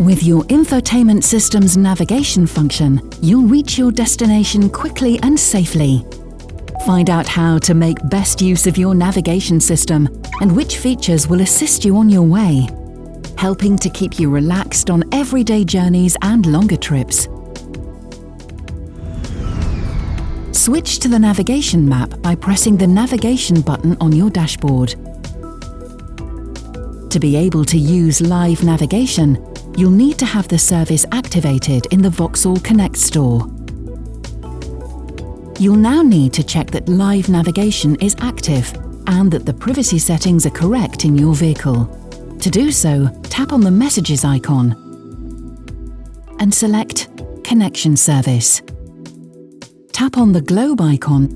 With your infotainment system's navigation function, you'll reach your destination quickly and safely. Find out how to make best use of your navigation system and which features will assist you on your way, helping to keep you relaxed on everyday journeys and longer trips. Switch to the navigation map by pressing the navigation button on your dashboard. To be able to use live navigation, you'll need to have the service activated in the Vauxhall Connect Store. You'll now need to check that live navigation is active and that the privacy settings are correct in your vehicle. To do so, tap on the Messages icon and select Connection Service. Tap on the globe icon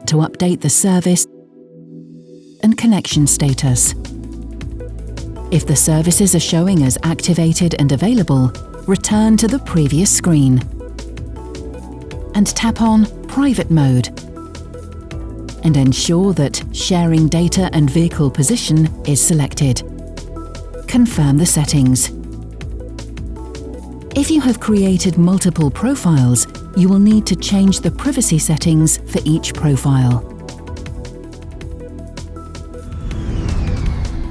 to update the service and connection status. If the services are showing as activated and available, return to the previous screen and tap on Private Mode and ensure that Sharing Data and Vehicle Position is selected. Confirm the settings. If you have created multiple profiles, you will need to change the privacy settings for each profile.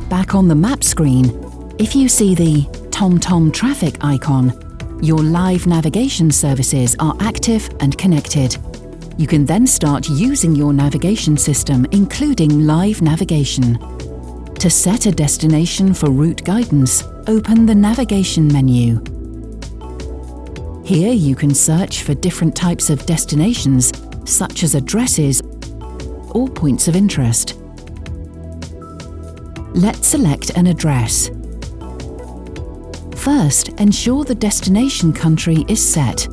Back on the map screen, if you see the TomTom traffic icon, your live navigation services are active and connected. You can then start using your navigation system, including live navigation. To set a destination for route guidance, open the navigation menu. Here you can search for different types of destinations, such as addresses or points of interest. Let's select an address. First, ensure the destination country is set.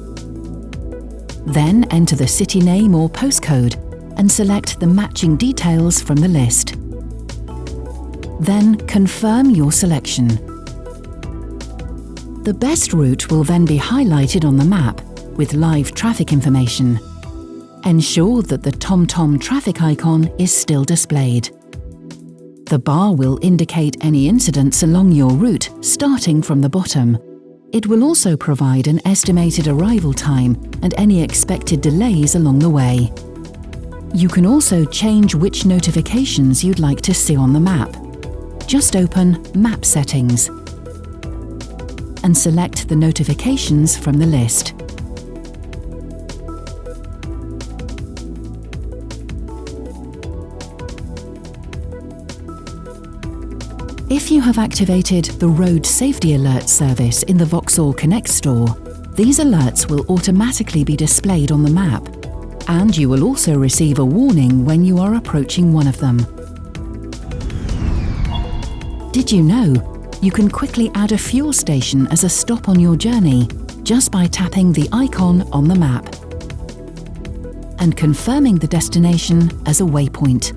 Then enter the city name or postcode and select the matching details from the list. Then confirm your selection. The best route will then be highlighted on the map with live traffic information. Ensure that the TomTom traffic icon is still displayed. The bar will indicate any incidents along your route, starting from the bottom. It will also provide an estimated arrival time and any expected delays along the way. You can also change which notifications you'd like to see on the map. Just open Map Settings and select the notifications from the list. If you have activated the Road Safety Alert service in the Vauxhall Connect Store, these alerts will automatically be displayed on the map, and you will also receive a warning when you are approaching one of them. Did you know you can quickly add a fuel station as a stop on your journey just by tapping the icon on the map and confirming the destination as a waypoint?